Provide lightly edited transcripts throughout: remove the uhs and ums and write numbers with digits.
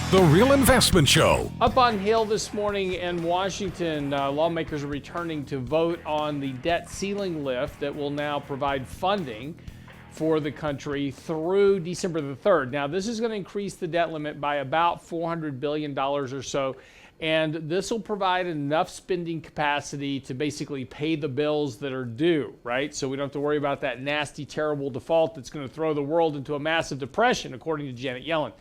The Real Investment Show. Up on Hill this morning in Washington, lawmakers are returning to vote on the debt ceiling lift that will now provide funding for the country through December the 3rd. Now, this is going to increase the debt limit by about $400 billion or so, and this will provide enough spending capacity to basically pay the bills that are due, right? So we don't have to worry about that nasty, terrible default that's going to throw the world into a massive depression, according to Janet Yellen.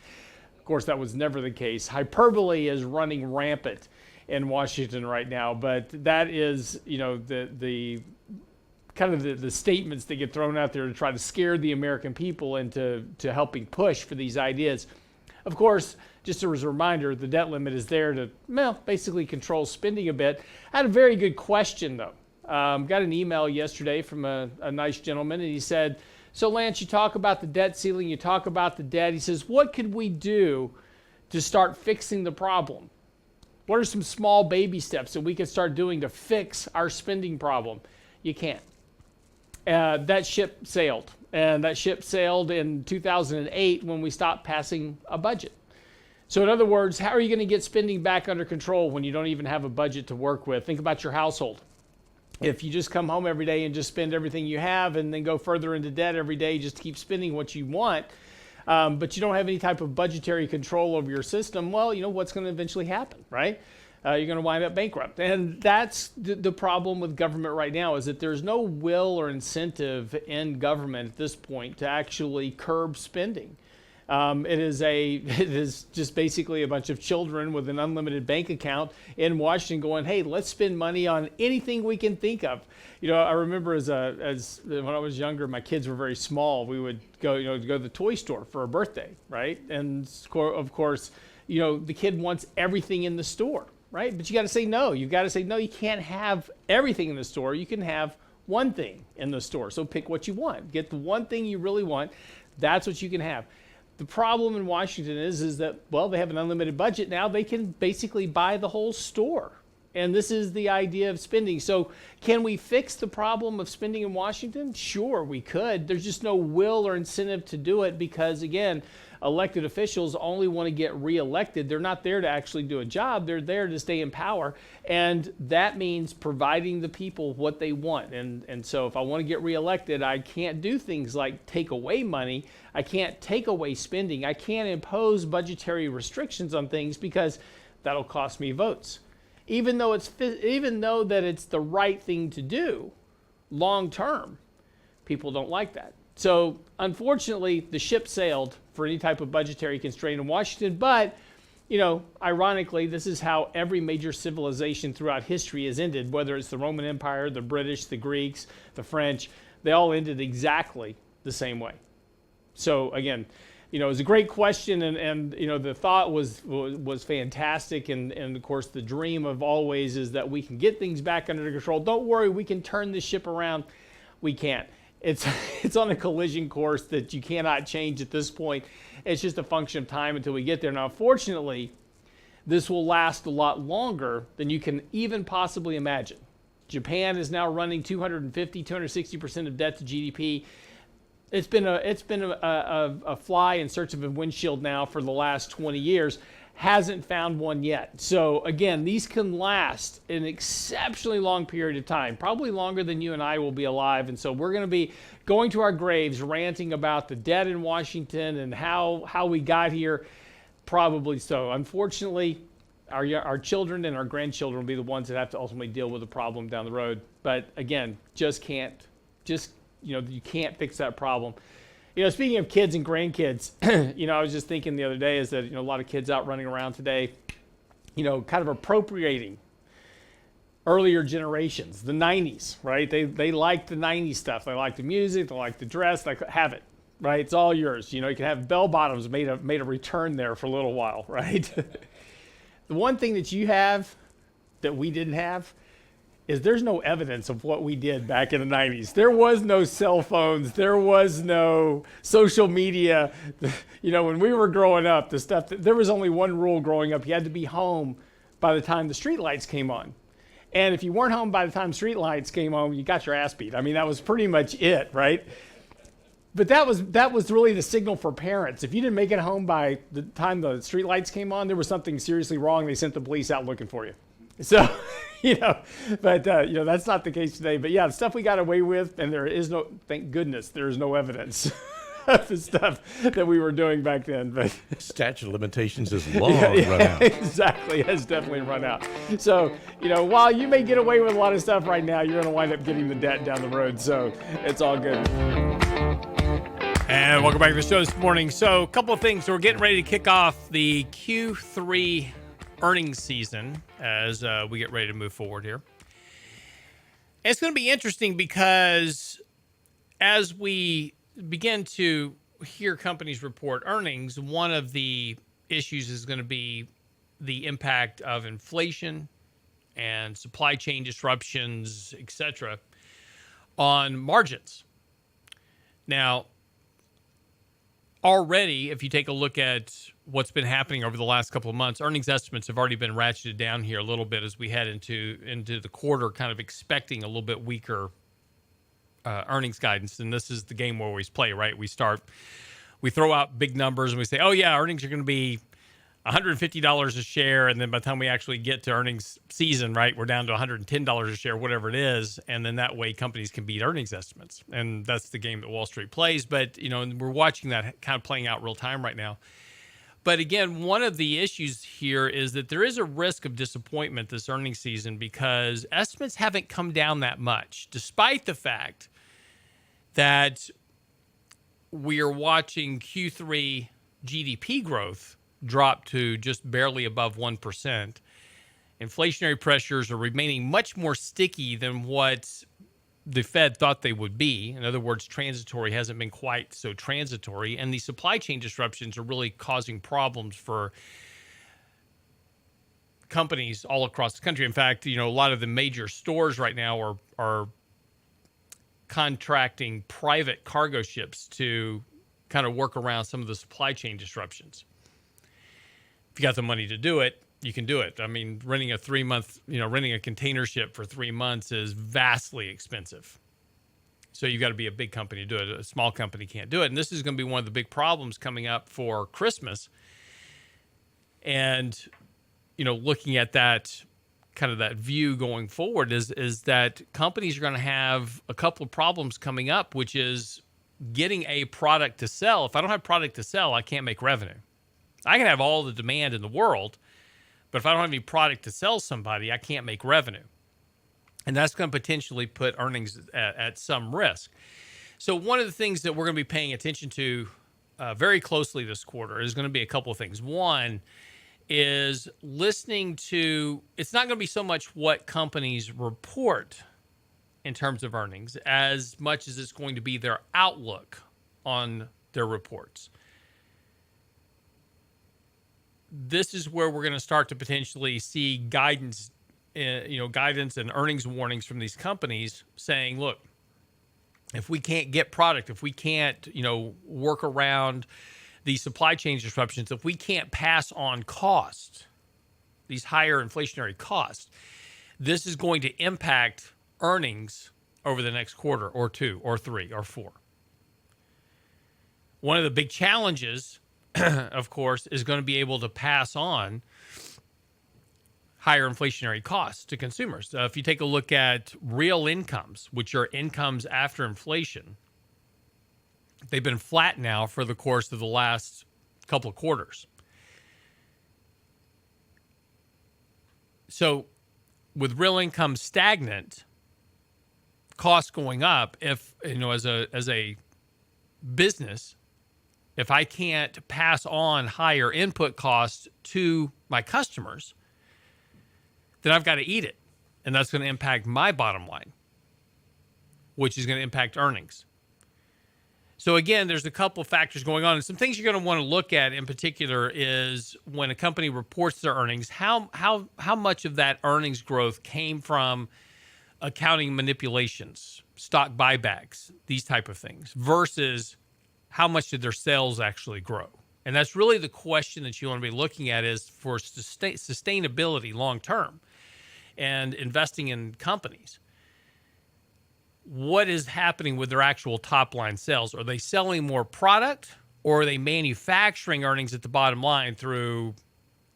Of course, that was never the case. Hyperbole is running rampant in Washington right now, but that is, the kind of the statements that get thrown out there to try to scare the American people into helping push for these ideas. Of course, just as a reminder, the debt limit is there to, basically control spending a bit. I had a very good question, though. Got an email yesterday from a nice gentleman, and he said, "So Lance, you talk about the debt ceiling, you talk about the debt." He says, "What could we do to start fixing the problem? What are some small baby steps that we can start doing to fix our spending problem?" You can't. That ship sailed. And that ship sailed in 2008 when we stopped passing a budget. So in other words, how are you going to get spending back under control when you don't even have a budget to work with? Think about your household. If you just come home every day and just spend everything you have and then go further into debt every day, just keep spending what you want, but you don't have any type of budgetary control over your system, well, you know what's going to eventually happen, right? You're going to wind up bankrupt. And that's the problem with government right now, is that there's no will or incentive in government at this point to actually curb spending. It is just basically a bunch of children with an unlimited bank account in Washington going, "Hey, let's spend money on anything we can think of." I remember as when I was younger, my kids were very small. We would go to the toy store for a birthday, right? And of course, the kid wants everything in the store, right? But you got to say no. You've got to say no. You can't have everything in the store. You can have one thing in the store. So pick what you want. Get the one thing you really want. That's what you can have. The problem in Washington is that, they have an unlimited budget now. They can basically buy the whole store. And this is the idea of spending. So can we fix the problem of spending in Washington? Sure, we could. There's just no will or incentive to do it because, again, elected officials only want to get reelected. They're not there to actually do a job. They're there to stay in power. And that means providing the people what they want. And so if I want to get reelected, I can't do things like take away money. I can't take away spending. I can't impose budgetary restrictions on things because that'll cost me votes. Even though that it's the right thing to do long term, people don't like that. So unfortunately, the ship sailed for any type of budgetary constraint in Washington. But, ironically, this is how every major civilization throughout history has ended, whether it's the Roman Empire, the British, the Greeks, the French. They all ended exactly the same way. So again, it was a great question, and the thought was fantastic, and of course the dream of always is that we can get things back under control. Don't worry, we can turn this ship around. We can't. It's on a collision course that you cannot change at this point. It's just a function of time until we get there. Now, fortunately, this will last a lot longer than you can even possibly imagine. Japan is now running 260% of debt to GDP. It's been a fly in search of a windshield now for the last 20 years. Hasn't found one yet. So again, these can last an exceptionally long period of time, probably longer than you and I will be alive. And so we're going to be going to our graves ranting about the debt in Washington and how we got here. Probably so. Unfortunately, our children and our grandchildren will be the ones that have to ultimately deal with the problem down the road. But again, you can't fix that problem. Speaking of kids and grandkids, I was just thinking the other day is that, a lot of kids out running around today, kind of appropriating earlier generations, the 90s, right? They like the 90s stuff. They like the music. They like the dress. They have it, right? It's all yours. You can have bell bottoms made a return there for a little while, right? The one thing that you have that we didn't have is there's no evidence of what we did back in the 90s. There was no cell phones. There was no social media. When we were growing up, there was only one rule growing up. You had to be home by the time the street lights came on. And if you weren't home by the time street lights came on, you got your ass beat. I mean, that was pretty much it, right? But that was really the signal for parents. If you didn't make it home by the time the street lights came on, there was something seriously wrong. They sent the police out looking for you. So, that's not the case today. But yeah, the stuff we got away with, and there is no, thank goodness, there is no evidence of the stuff that we were doing back then. But statute of limitations is long run out. Exactly, it has definitely run out. So, while you may get away with a lot of stuff right now, you're going to wind up getting the debt down the road. So it's all good. And welcome back to the show this morning. So a couple of things. So we're getting ready to kick off the Q3 earnings season as we get ready to move forward here. It's going to be interesting because as we begin to hear companies report earnings, one of the issues is going to be the impact of inflation and supply chain disruptions, etc., on margins. Now, already, if you take a look at what's been happening over the last couple of months, earnings estimates have already been ratcheted down here a little bit as we head into the quarter, kind of expecting a little bit weaker earnings guidance. And this is the game we always play, right? We throw out big numbers and we say, oh yeah, earnings are going to be $150 a share. And then by the time we actually get to earnings season, right, we're down to $110 a share, whatever it is. And then that way companies can beat earnings estimates. And that's the game that Wall Street plays. But, we're watching that kind of playing out real time right now. But again, one of the issues here is that there is a risk of disappointment this earnings season because estimates haven't come down that much, despite the fact that we are watching Q3 GDP growth drop to just barely above 1%. Inflationary pressures are remaining much more sticky than what the Fed thought they would be. In other words, transitory hasn't been quite so transitory. And the supply chain disruptions are really causing problems for companies all across the country. In fact, a lot of the major stores right now are contracting private cargo ships to kind of work around some of the supply chain disruptions. If you got the money to do it, you can do it. I mean, renting a container ship for 3 months is vastly expensive. So you've got to be a big company to do it. A small company can't do it. And this is going to be one of the big problems coming up for Christmas. And, looking at that kind of that view going forward is that companies are going to have a couple of problems coming up, which is getting a product to sell. If I don't have product to sell, I can't make revenue. I can have all the demand in the world, but if I don't have any product to sell somebody, I can't make revenue. And that's going to potentially put earnings at some risk. So one of the things that we're going to be paying attention to very closely this quarter is going to be a couple of things. One is listening to, it's not going to be so much what companies report in terms of earnings as much as it's going to be their outlook on their reports. This is where we're going to start to potentially see guidance and earnings warnings from these companies saying, look, if we can't get product, if we can't, work around the supply chain disruptions, if we can't pass on cost, these higher inflationary costs, this is going to impact earnings over the next quarter or two or three or four. One of the big challenges, of course, is going to be able to pass on higher inflationary costs to consumers. If you take a look at real incomes, which are incomes after inflation, they've been flat now for the course of the last couple of quarters. So with real income stagnant, costs going up, if, as a business, if I can't pass on higher input costs to my customers, then I've got to eat it. And that's going to impact my bottom line, which is going to impact earnings. So again, there's a couple of factors going on. And some things you're going to want to look at in particular is when a company reports their earnings, how much of that earnings growth came from accounting manipulations, stock buybacks, these type of things, versus how much did their sales actually grow? And that's really the question that you want to be looking at is for sustainability long term and investing in companies. what is happening with their actual top line sales. Are they selling more product, or are they manufacturing earnings at the bottom line through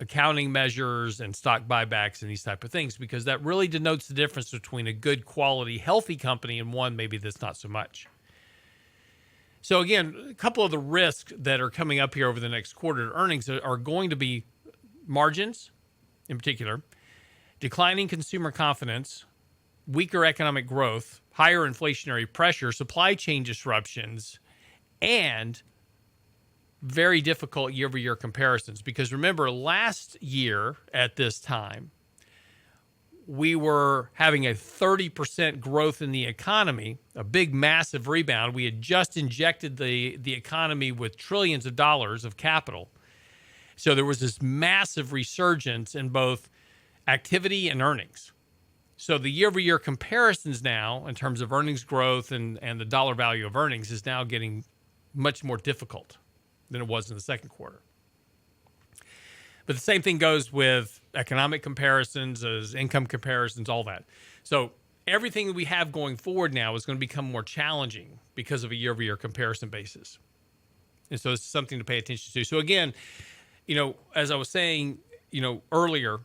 accounting measures and stock buybacks and these type of things? Because that really denotes the difference between a good quality, healthy company and one maybe that's not so much. So again, a couple of the risks that are coming up here over the next quarter earnings are going to be margins in particular, declining consumer confidence, weaker economic growth, higher inflationary pressure, supply chain disruptions, and very difficult year-over-year comparisons. Because remember, last year at this time, we were having a 30% growth in the economy, a big, massive rebound. We had just injected the economy with trillions of dollars of capital. So there was this massive resurgence in both activity and earnings. So the year-over-year comparisons now, in terms of earnings growth and the dollar value of earnings, is now getting much more difficult than it was in the second quarter. But the same thing goes with economic comparisons, as income comparisons, all that. So everything that we have going forward now is going to become more challenging because of a year-over-year comparison basis. And so it's something to pay attention to. So again, as I was saying, earlier,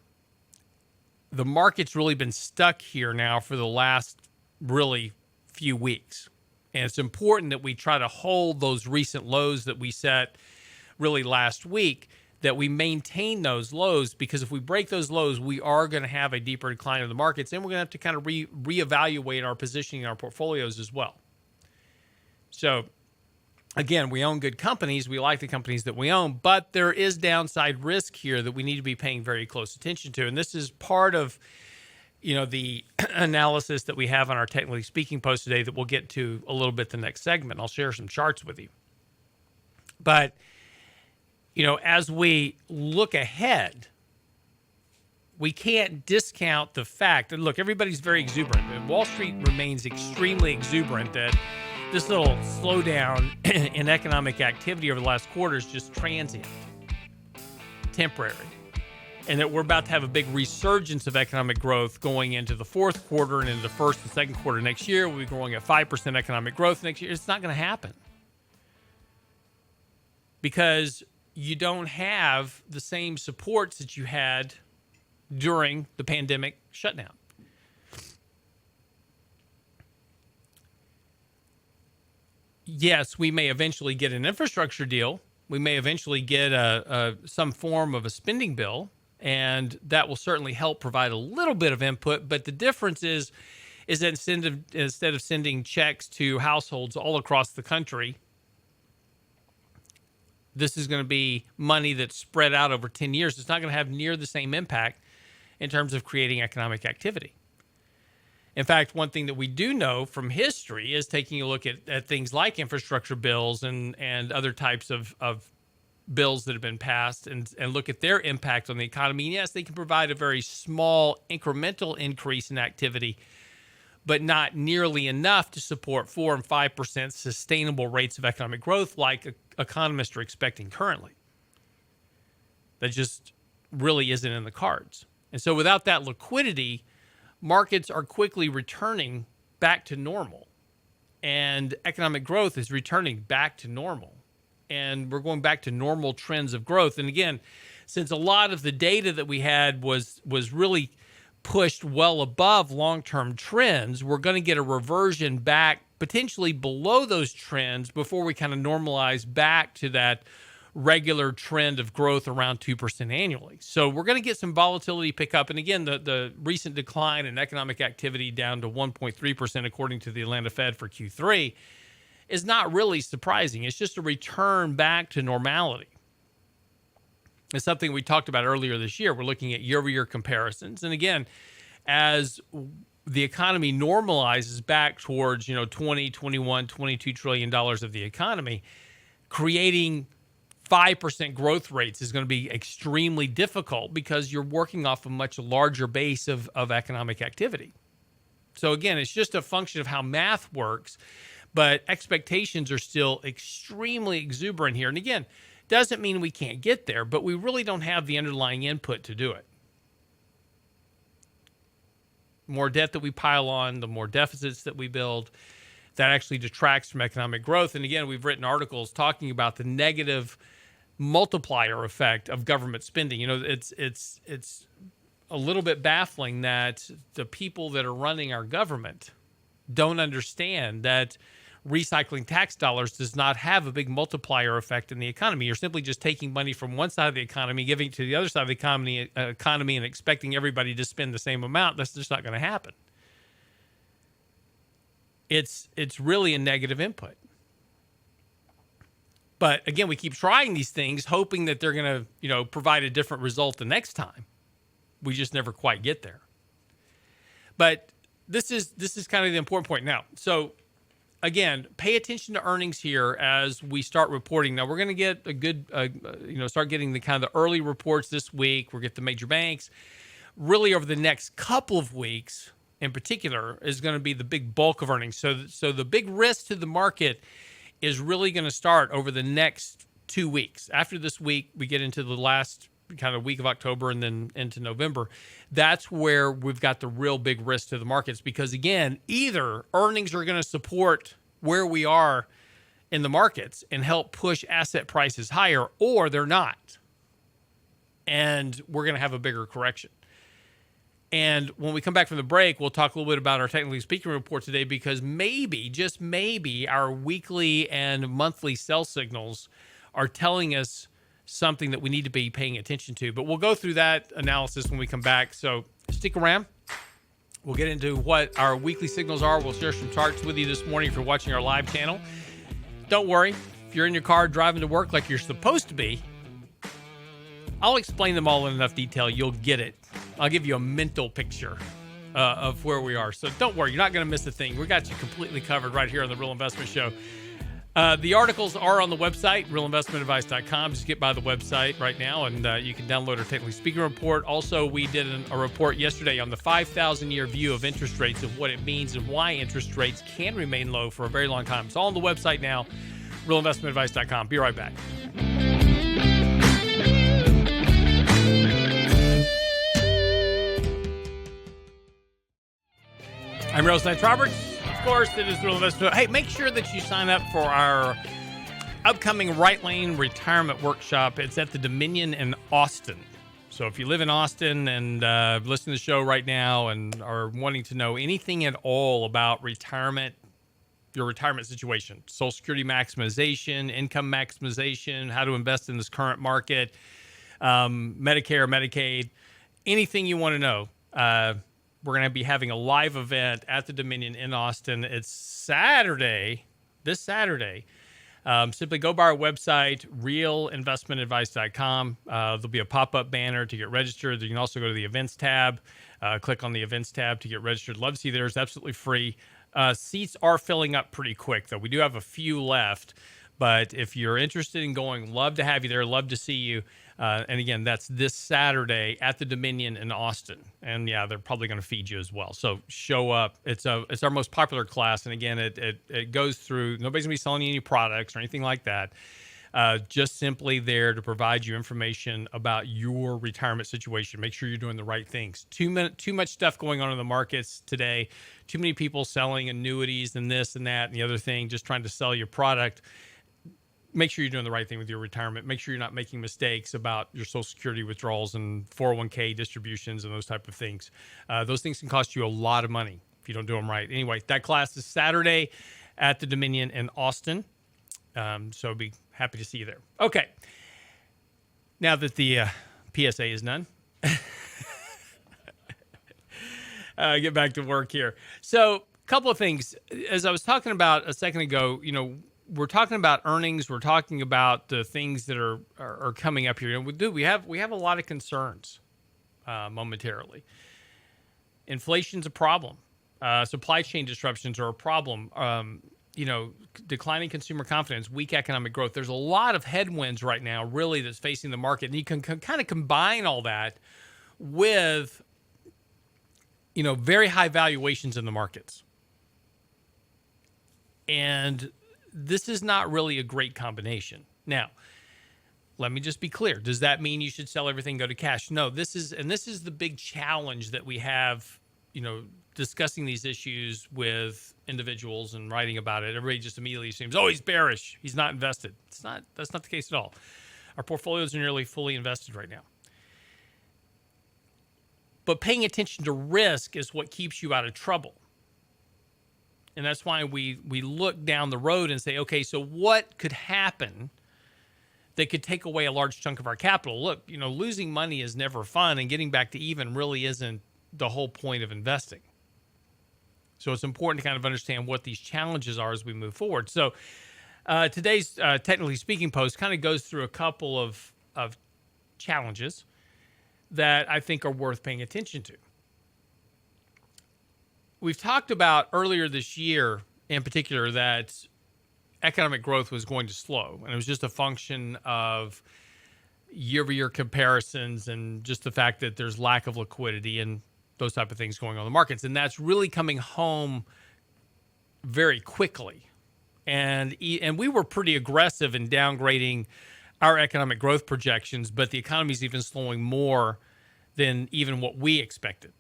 the market's really been stuck here now for the last really few weeks. And it's important that we try to hold those recent lows that we set really last week, that we maintain those lows, because if we break those lows, we are going to have a deeper decline in the markets, and we're going to have to kind of reevaluate our positioning in our portfolios as well. So again, we own good companies. We like the companies that we own, but there is downside risk here that we need to be paying very close attention to. And this is part of, the analysis that we have on our Technically Speaking post today that we'll get to a little bit the next segment. I'll share some charts with you. But, as we look ahead, we can't discount the fact that, look, everybody's very exuberant. And Wall Street remains extremely exuberant that this little slowdown in economic activity over the last quarter is just transient, temporary, and that we're about to have a big resurgence of economic growth going into the fourth quarter and into the first and second quarter next year. We'll be growing at 5% economic growth next year. It's not going to happen because you don't have the same supports that you had during the pandemic shutdown. Yes, we may eventually get an infrastructure deal. We may eventually get some form of a spending bill, and that will certainly help provide a little bit of input. But the difference is that instead of sending checks to households all across the country, this is going to be money that's spread out over 10 years. It's not going to have near the same impact in terms of creating economic activity. In fact, one thing that we do know from history is taking a look at things like infrastructure bills and other types of bills that have been passed and look at their impact on the economy. And yes, they can provide a very small incremental increase in activity, but not nearly enough to support 4 and 5% sustainable rates of economic growth like economists are expecting currently. That just really isn't in the cards. And so without that liquidity, markets are quickly returning back to normal, and economic growth is returning back to normal. And we're going back to normal trends of growth. And again, since a lot of the data that we had was really pushed well above long-term trends, we're going to get a reversion back potentially below those trends before we kind of normalize back to that regular trend of growth around 2% annually. So we're going to get some volatility pick up. And again, the recent decline in economic activity down to 1.3% according to the Atlanta Fed for Q3 is not really surprising. It's just a return back to normality. It's something we talked about earlier this year. We're looking at year-over-year comparisons. And again, as the economy normalizes back towards, 20, 21, $22 trillion of the economy, creating 5% growth rates is going to be extremely difficult because you're working off a much larger base of economic activity. So again, it's just a function of how math works, but expectations are still extremely exuberant here. And again, doesn't mean we can't get there, but we really don't have the underlying input to do it. More debt that we pile on, the more deficits that we build, that actually detracts from economic growth. And again, we've written articles talking about the negative multiplier effect of government spending. It's a little bit baffling that the people that are running our government don't understand that recycling tax dollars does not have a big multiplier effect in the economy. You're simply just taking money from one side of the economy, giving it to the other side of the economy, and expecting everybody to spend the same amount. That's just not going to happen. It's really a negative input. But again, we keep trying these things, hoping that they're going to, provide a different result the next time. We just never quite get there. But this is kind of the important point now. So again, pay attention to earnings here as we start reporting. Now we're going to get a good, start getting the kind of the early reports this week. We'll get the major banks. Really, over the next couple of weeks, in particular, is going to be the big bulk of earnings. So the big risk to the market is really going to start over the next 2 weeks. After this week, we get into the last kind of week of October and then into November. That's where we've got the real big risk to the markets, because again, either earnings are going to support where we are in the markets and help push asset prices higher, or they're not. And we're going to have a bigger correction. And when we come back from the break, we'll talk a little bit about our technically speaking report today, because maybe, just maybe, our weekly and monthly sell signals are telling us something that we need to be paying attention to. But we'll go through that analysis when we come back. So stick around. We'll get into what our weekly signals are. We'll share some charts with you this morning if you're watching our live channel. Don't worry, if you're in your car driving to work like you're supposed to be, I'll explain them all in enough detail. You'll get it. I'll give you a mental picture of where we are. So don't worry, you're not going to miss a thing. We got you completely covered right here on the Real Investment Show. The articles are on the website, realinvestmentadvice.com. Just get by the website right now, and you can download our technically speaking report. Also, we did a report yesterday on the 5,000-year view of interest rates, of what it means and why interest rates can remain low for a very long time. It's all on the website now, realinvestmentadvice.com. Be right back. I'm Rose Knight Roberts. Of course, it is the Real Investment. Hey, make sure that you sign up for our upcoming Right Lane Retirement Workshop. It's at the Dominion in Austin. So if you live in Austin and listen to the show right now and are wanting to know anything at all about retirement, your retirement situation, Social Security maximization, income maximization, how to invest in this current market, Medicare, Medicaid, anything you want to know, we're going to be having a live event at the Dominion in Austin. It's Saturday, this Saturday. Simply go by our website, realinvestmentadvice.com. There'll be a pop-up banner to get registered. You can also go to the events tab, click on the events tab to get registered. Love to see you there. It's absolutely free. Seats are filling up pretty quick, though. We do have a few left. But if you're interested in going, love to have you there. Love to see you. And again, that's this Saturday at the Dominion in Austin. And yeah, they're probably going to feed you as well. So show up. It's our most popular class. And again, it goes through, nobody's going to be selling you any products or anything like that. Just simply there to provide you information about your retirement situation. Make sure you're doing the right things. Too much stuff going on in the markets today. Too many people selling annuities and this and that and the other thing, just trying to sell your product. Make sure you're doing the right thing with your retirement. Make sure you're not making mistakes about your Social Security withdrawals and 401k distributions and those type of things. Those things can cost you a lot of money if you don't do them right. Anyway, that class is Saturday at the Dominion in Austin. So I'll be happy to see you there. Okay. Now that the PSA is done, get back to work here. So a couple of things. As I was talking about a second ago, we're talking about earnings. We're talking about the things that are coming up here. And we have a lot of concerns momentarily. Inflation's a problem. Supply chain disruptions are a problem. Declining consumer confidence, weak economic growth. There's a lot of headwinds right now, really, that's facing the market. And you can kind of combine all that with, very high valuations in the markets. And this is not really a great combination. Now, let me just be clear. Does that mean you should sell everything, go to cash? No, this is the big challenge that we have discussing these issues with individuals and writing about it, everybody just immediately assumes, oh, he's bearish. He's not invested. That's not the case at all. Our portfolios are nearly fully invested right now. But paying attention to risk is what keeps you out of trouble. And that's why we look down the road and say, okay, so what could happen that could take away a large chunk of our capital? Look, losing money is never fun, and getting back to even really isn't the whole point of investing. So it's important to kind of understand what these challenges are as we move forward. So today's Technically Speaking post kind of goes through a couple of challenges that I think are worth paying attention to. We've talked about earlier this year in particular that economic growth was going to slow, and it was just a function of year-over-year comparisons and just the fact that there's lack of liquidity and those type of things going on in the markets. And that's really coming home very quickly. And we were pretty aggressive in downgrading our economic growth projections, but the economy is even slowing more than even what we expected.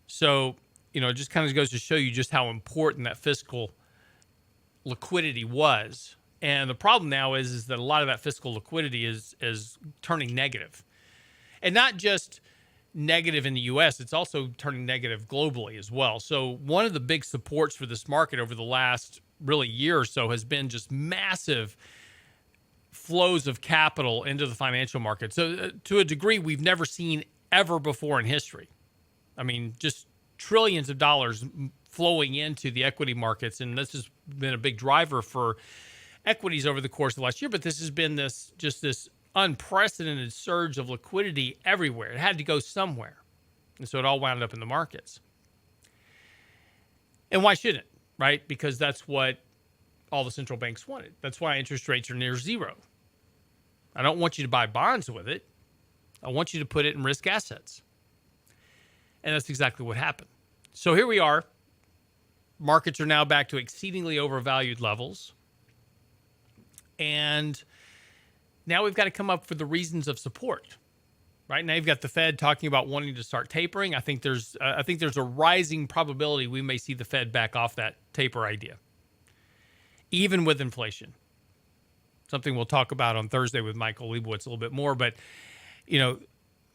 So, it just kind of goes to show you just how important that fiscal liquidity was. And the problem now is that a lot of that fiscal liquidity is turning negative. And not just negative in the U.S., it's also turning negative globally as well. So one of the big supports for this market over the last really year or so has been just massive flows of capital into the financial market. So to a degree we've never seen ever before in history. I mean, just trillions of dollars flowing into the equity markets. And this has been a big driver for equities over the course of the last year. But this has been this unprecedented surge of liquidity everywhere. It had to go somewhere. And so it all wound up in the markets. And why shouldn't it, right? Because that's what all the central banks wanted. That's why interest rates are near zero. I don't want you to buy bonds with it. I want you to put it in risk assets. And that's exactly what happened. So here we are. Markets are now back to exceedingly overvalued levels. And now we've got to come up with the reasons of support. Right now, you've got the Fed talking about wanting to start tapering. I think there's a rising probability we may see the Fed back off that taper idea, even with inflation. Something we'll talk about on Thursday with Michael Leibowitz a little bit more. But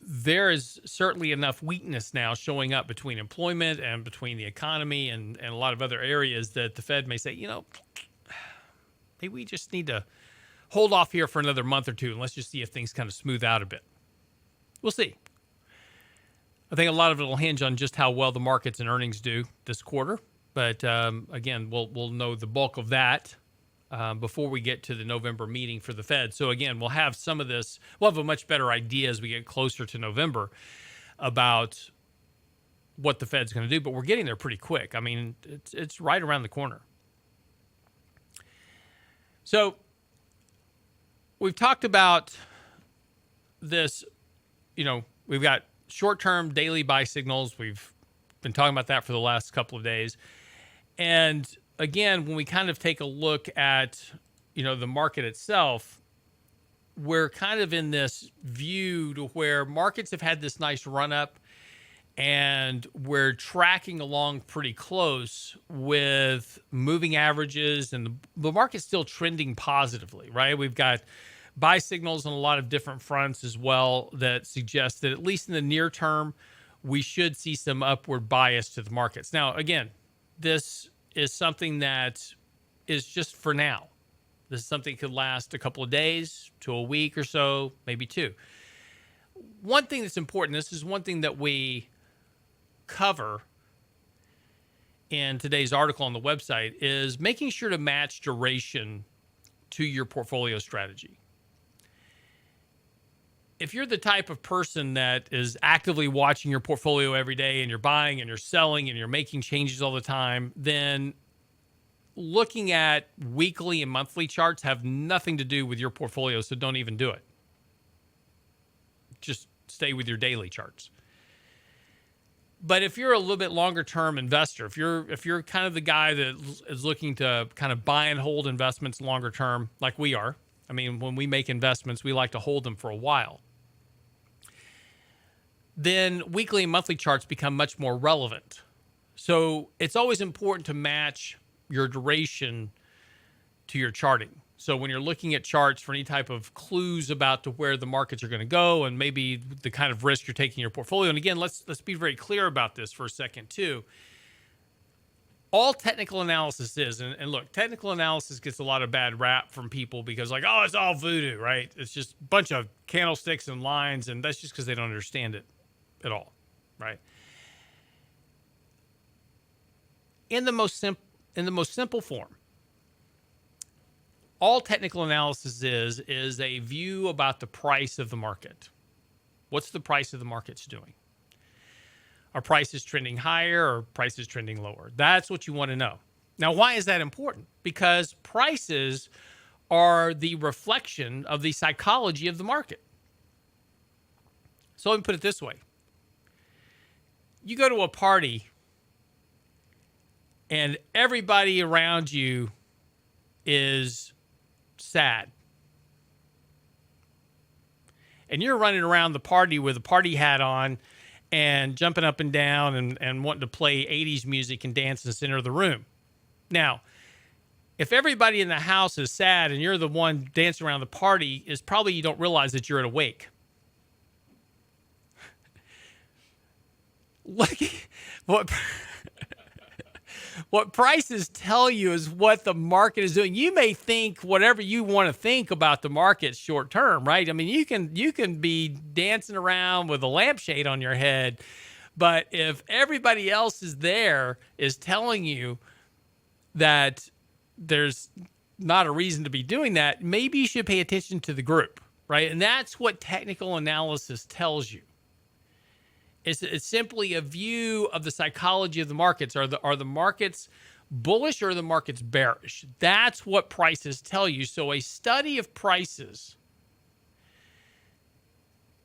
there is certainly enough weakness now showing up between employment and between the economy and a lot of other areas that the Fed may say, maybe we just need to hold off here for another month or two and let's just see if things kind of smooth out a bit. We'll see. I think a lot of it will hinge on just how well the markets and earnings do this quarter. But again, we'll know the bulk of that before we get to the November meeting for the Fed. So again, we'll have some of this. We'll have a much better idea as we get closer to November about what the Fed's going to do. But we're getting there pretty quick. I mean, it's right around the corner. So we've talked about this. We've got short-term daily buy signals. We've been talking about that for the last couple of days. And again, when we kind of take a look at, the market itself, we're kind of in this view to where markets have had this nice run up and we're tracking along pretty close with moving averages and the market's still trending positively, right? We've got buy signals on a lot of different fronts as well that suggest that at least in the near term, we should see some upward bias to the markets. Now, again, this is something that is just for now. This is something that could last a couple of days to a week or so, maybe two. One thing that's important, this is one thing that we cover in today's article on the website, is making sure to match duration to your portfolio strategy. If you're the type of person that is actively watching your portfolio every day and you're buying and you're selling and you're making changes all the time, then looking at weekly and monthly charts have nothing to do with your portfolio, so don't even do it. Just stay with your daily charts. But if you're a little bit longer term investor, if you're kind of the guy that is looking to kind of buy and hold investments longer term, like we are, I mean, when we make investments, we like to hold them for a while. then weekly and monthly charts become much more relevant. So it's always important to match your duration to your charting. So when you're looking at charts for any type of clues about to where the markets are going to go and maybe the kind of risk you're taking in your portfolio. And again, let's be very clear about this for a second too. All technical analysis is, and look, technical analysis gets a lot of bad rap from people because like, oh, it's all voodoo, right? It's just a bunch of candlesticks and lines, and that's just because they don't understand it at all, right? In the most simple form, all technical analysis is a view about the price of the market. What's the price of the markets doing? Are prices trending higher or prices trending lower? That's what you want to know. Now, why is that important? Because prices are the reflection of the psychology of the market. So let me put it this way. You go to a party and everybody around you is sad. And you're running around the party with a party hat on and jumping up and down and wanting to play 80s music and dance in the center of the room. Now, if everybody in the house is sad and you're the one dancing around the party, is probably you don't realize that you're at a wake. Look, what prices tell you is what the market is doing. You may think whatever you want to think about the market short term, right? I mean, you can be dancing around with a lampshade on your head, but if everybody else is telling you that there's not a reason to be doing that, maybe you should pay attention to the group, right? And that's what technical analysis tells you. It's simply a view of the psychology of the markets. Are the markets bullish or are the markets bearish? That's what prices tell you. So a study of prices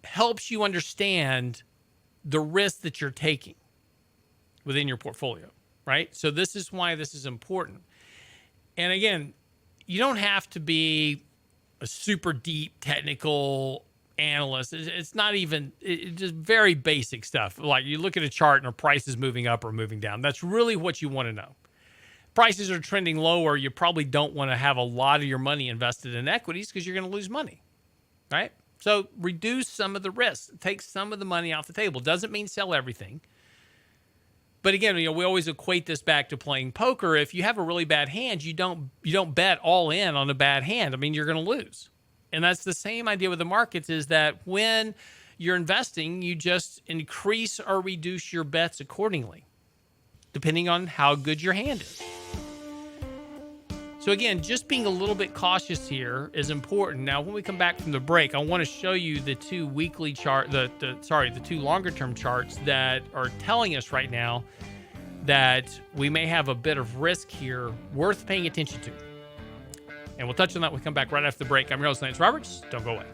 helps you understand the risk that you're taking within your portfolio, right? So this is why this is important. And again, you don't have to be a super deep technical analyst. It's not even, it's just very basic stuff. Like you look at a chart and a price is moving up or moving down. That's really what you want to know. Prices are trending lower. You probably don't want to have a lot of your money invested in equities because you're going to lose money, right? So reduce some of the risk. Take some of the money off the table. Doesn't mean sell everything. But again, we always equate this back to playing poker. If you have a really bad hand, you don't bet all in on a bad hand. I mean, you're going to lose. And that's the same idea with the markets, is that when you're investing, you just increase or reduce your bets accordingly, depending on how good your hand is. So again, just being a little bit cautious here is important. Now, when we come back from the break, I want to show you the two weekly chart, the two longer term charts that are telling us right now that we may have a bit of risk here worth paying attention to. And we'll touch on that when we come back right after the break. I'm your host, Lance Roberts. Don't go away.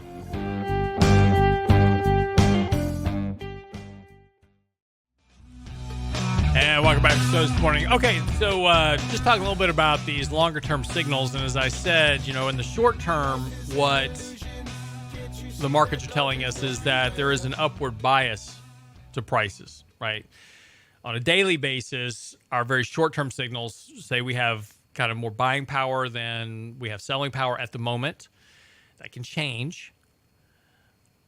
And welcome back to the show this morning. Okay, so just talking a little bit about these longer-term signals. And as I said, in the short term, what the markets are telling us is that there is an upward bias to prices, right? On a daily basis, our very short-term signals say we have kind of more buying power than we have selling power at the moment. That can change.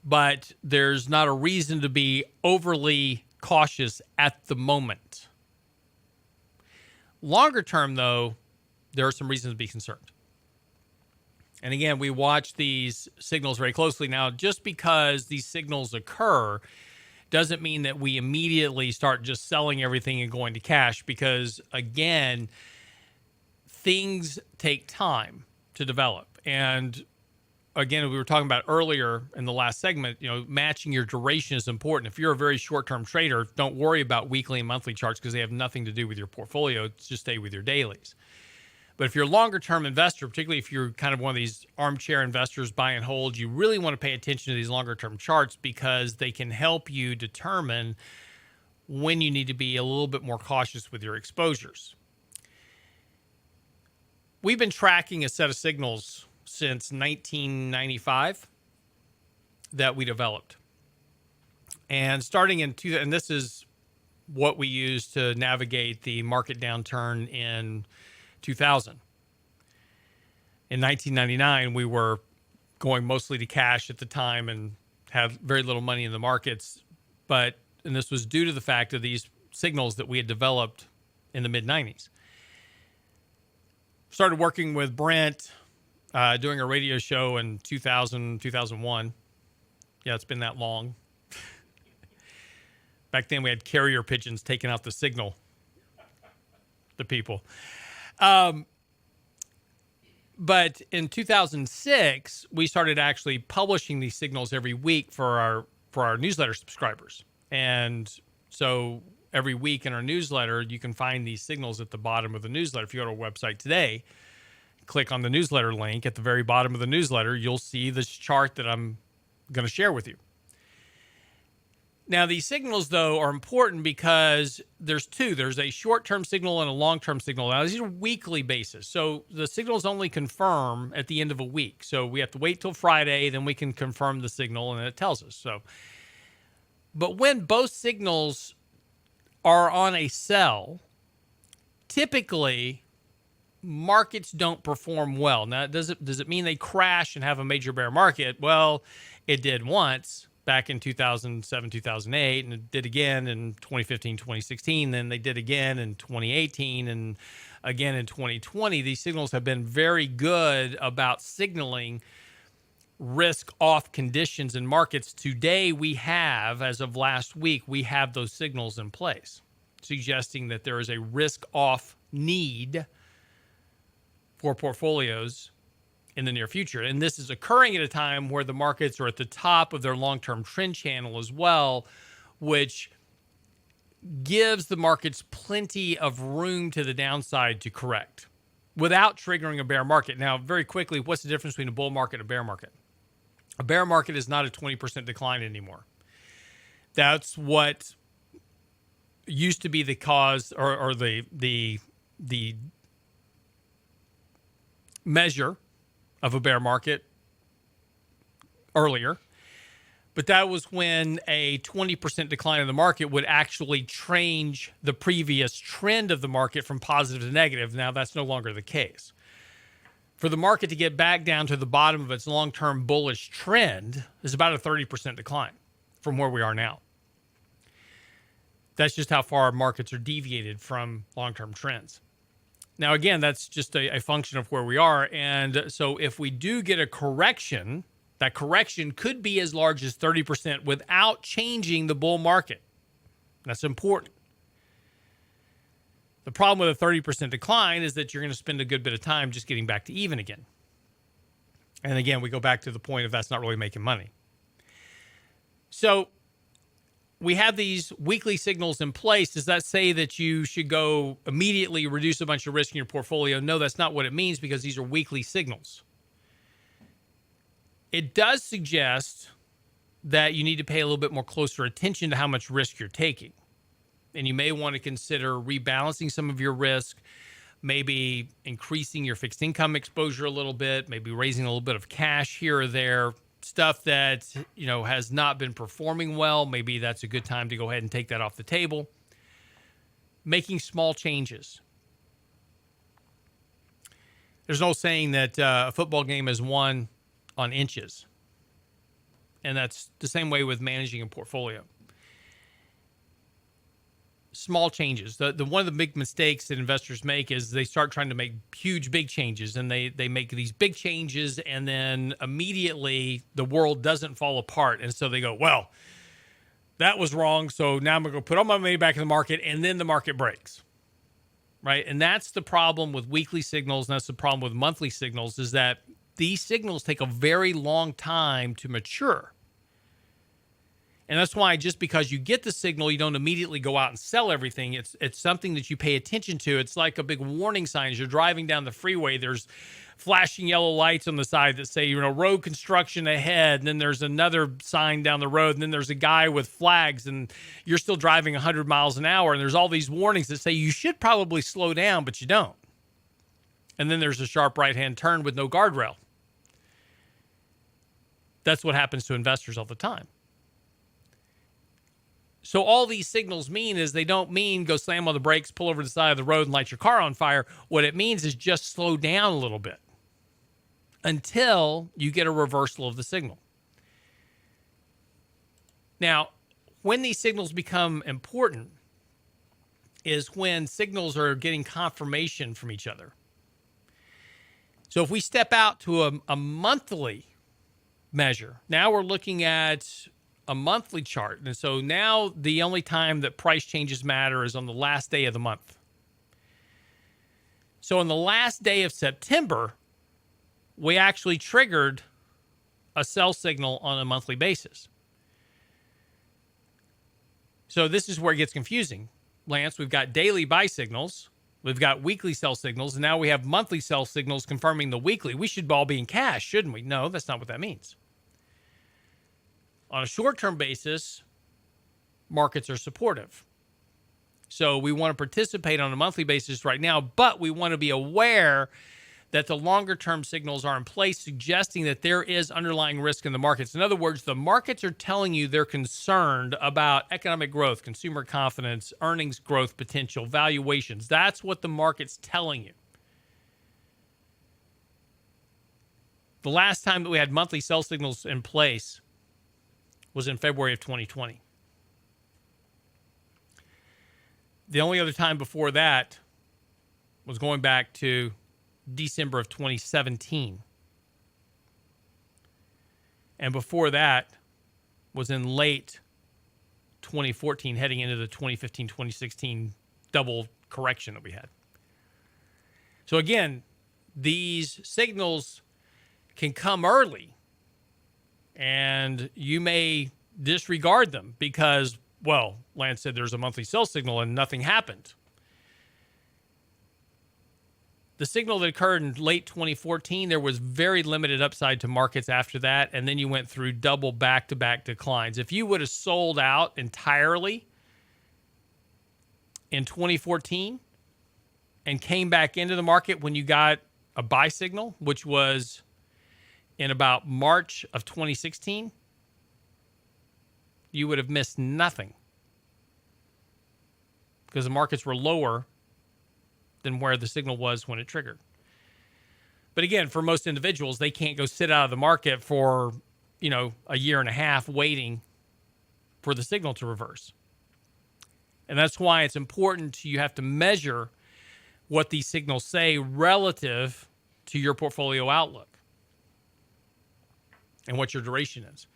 But there's not a reason to be overly cautious at the moment. Longer term, though, there are some reasons to be concerned. And again, we watch these signals very closely. Now, just because these signals occur doesn't mean that we immediately start just selling everything and going to cash, because, again, things take time to develop. And again, we were talking about earlier in the last segment, matching your duration is important. If you're a very short-term trader, don't worry about weekly and monthly charts because they have nothing to do with your portfolio. Just stay with your dailies. But if you're a longer-term investor, particularly if you're kind of one of these armchair investors, buy and hold, you really want to pay attention to these longer-term charts because they can help you determine when you need to be a little bit more cautious with your exposures. We've been tracking a set of signals since 1995 that we developed. And starting in and this is what we use to navigate the market downturn in 2000. In 1999, we were going mostly to cash at the time and had very little money in the markets. And this was due to the fact of these signals that we had developed in the mid 90s. Started working with Brent, doing a radio show in 2000, 2001. Yeah, it's been that long. Back then we had carrier pigeons taking out the signal to people. But in 2006, we started actually publishing these signals every week for our newsletter subscribers. And so every week in our newsletter, you can find these signals at the bottom of the newsletter. If you go to our website today, click on the newsletter link at the very bottom of the newsletter, you'll see this chart that I'm going to share with you. Now, these signals, though, are important because there's two. There's a short-term signal and a long-term signal. Now, these are weekly basis. So the signals only confirm at the end of a week. So we have to wait till Friday, then we can confirm the signal, and it tells us. But when both signals are on a sell, typically markets don't perform well. Now, does it mean they crash and have a major bear market? Well, it did once back in 2007, 2008, and it did again in 2015, 2016. Then they did again in 2018 and again in 2020. These signals have been very good about signaling risk-off conditions in markets. Today, we have, as of last week, we have those signals in place, suggesting that there is a risk-off need for portfolios in the near future. And this is occurring at a time where the markets are at the top of their long-term trend channel as well, which gives the markets plenty of room to the downside to correct without triggering a bear market. Now, very quickly, what's the difference between a bull market and a bear market? A bear market is not a 20% decline anymore. That's what used to be the cause or the measure of a bear market earlier. But that was when a 20% decline in the market would actually change the previous trend of the market from positive to negative. Now, that's no longer the case. For the market to get back down to the bottom of its long-term bullish trend is about a 30% decline from where we are now. That's just how far markets are deviated from long-term trends. Now, again, that's just a function of where we are. And so if we do get a correction, that correction could be as large as 30% without changing the bull market. That's important. The problem with a 30% decline is that you're going to spend a good bit of time just getting back to even again. And again, we go back to the point of that's not really making money. So we have these weekly signals in place. Does that say that you should go immediately reduce a bunch of risk in your portfolio? No, that's not what it means, because these are weekly signals. It does suggest that you need to pay a little bit more closer attention to how much risk you're taking. And you may want to consider rebalancing some of your risk, maybe increasing your fixed income exposure a little bit, maybe raising a little bit of cash here or there. Stuff that, has not been performing well, maybe that's a good time to go ahead and take that off the table. Making small changes. There's no saying that a football game is won on inches. And that's the same way with managing a portfolio. Small changes. The one of the big mistakes that investors make is they start trying to make huge, big changes, and they make these big changes, and then immediately the world doesn't fall apart. And so they go, well, that was wrong, so now I'm going to go put all my money back in the market, and then the market breaks, right? And that's the problem with weekly signals, and that's the problem with monthly signals, is that these signals take a very long time to mature. And that's why just because you get the signal, you don't immediately go out and sell everything. It's something that you pay attention to. It's like a big warning sign. As you're driving down the freeway, there's flashing yellow lights on the side that say, road construction ahead. And then there's another sign down the road. And then there's a guy with flags, and you're still driving 100 miles an hour. And there's all these warnings that say you should probably slow down, but you don't. And then there's a sharp right-hand turn with no guardrail. That's what happens to investors all the time. So all these signals mean is they don't mean go slam on the brakes, pull over to the side of the road, and light your car on fire. What it means is just slow down a little bit until you get a reversal of the signal. Now, when these signals become important is when signals are getting confirmation from each other. So if we step out to a monthly measure, now we're looking at a monthly chart. And so now the only time that price changes matter is on the last day of the month. So on the last day of September, we actually triggered a sell signal on a monthly basis. So this is where it gets confusing. Lance, we've got daily buy signals, we've got weekly sell signals, and now we have monthly sell signals confirming the weekly. We should all be in cash, shouldn't we? No, that's not what that means. On a short-term basis, markets are supportive. So we want to participate on a monthly basis right now, but we want to be aware that the longer-term signals are in place, suggesting that there is underlying risk in the markets. In other words, the markets are telling you they're concerned about economic growth, consumer confidence, earnings growth potential, valuations. That's what the market's telling you. The last time that we had monthly sell signals in place was in February of 2020. The only other time before that was going back to December of 2017. And before that was in late 2014, heading into the 2015-2016 double correction that we had. So again, these signals can come early, and you may disregard them because, well, Lance said there's a monthly sell signal and nothing happened. The signal that occurred in late 2014, there was very limited upside to markets after that, and then you went through double back-to-back declines. If you would have sold out entirely in 2014 and came back into the market when you got a buy signal, which was in about March of 2016, you would have missed nothing because the markets were lower than where the signal was when it triggered. But again, for most individuals, they can't go sit out of the market for, a year and a half waiting for the signal to reverse. And that's why it's important you have to measure what these signals say relative to your portfolio outlook and what your duration is.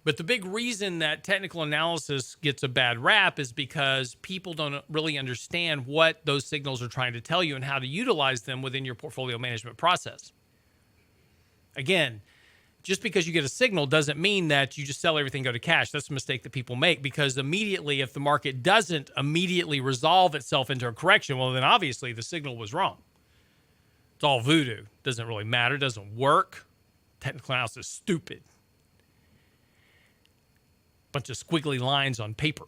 But the big reason that technical analysis gets a bad rap is because people don't really understand what those signals are trying to tell you and how to utilize them within your portfolio management process. Again, just because you get a signal doesn't mean that you just sell everything, go to cash. That's a mistake that people make, because immediately, if the market doesn't immediately resolve itself into a correction, well, then obviously the signal was wrong. It's all voodoo. Doesn't really matter. Doesn't work. Technical analysis is stupid. Bunch of squiggly lines on paper.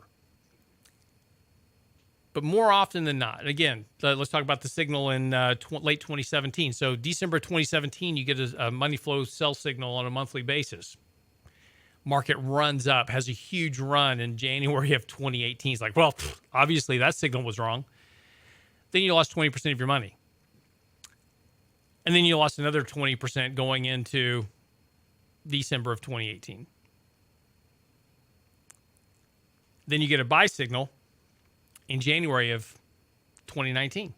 But more often than not, again, let's talk about the signal in late 2017. So December 2017, you get a money flow sell signal on a monthly basis. Market runs up, has a huge run in January of 2018. It's like, well, obviously that signal was wrong. Then you lost 20% of your money. And then you lost another 20% going into December of 2018. Then you get a buy signal in January of 2019.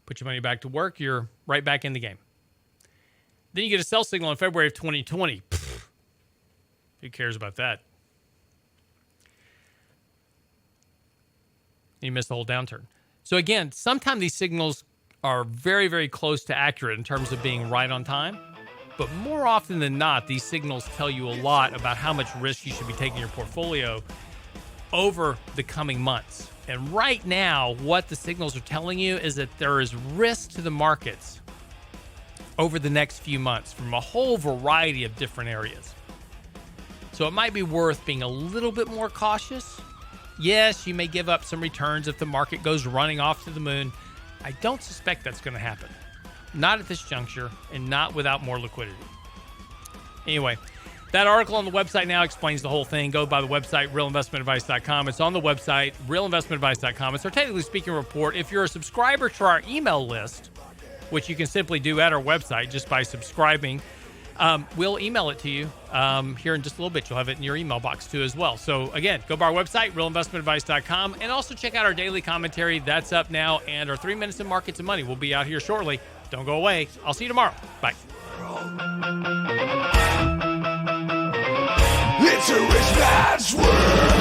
Put your money back to work, you're right back in the game. Then you get a sell signal in February of 2020. Who cares about that? You missed the whole downturn. So again, sometimes these signals are very, very close to accurate in terms of being right on time. But more often than not, these signals tell you a lot about how much risk you should be taking in your portfolio over the coming months. And right now, what the signals are telling you is that there is risk to the markets over the next few months from a whole variety of different areas. So it might be worth being a little bit more cautious. Yes, you may give up some returns if the market goes running off to the moon. I don't suspect that's going to happen. Not at this juncture, and not without more liquidity. Anyway, That article on the website now explains the whole thing. Go by the website, realinvestmentadvice.com. It's on the website, realinvestmentadvice.com. It's our Technically Speaking report. If you're a subscriber to our email list, which you can simply do at our website just by subscribing, we'll email it to you here in just a little bit. You'll have it in your email box too as well. So again, go by our website, realinvestmentadvice.com, and also check out our daily commentary. That's up now, and our 3 minutes in markets and money will be out here shortly. Don't go away. I'll see you tomorrow. Bye. It's a rich man's world.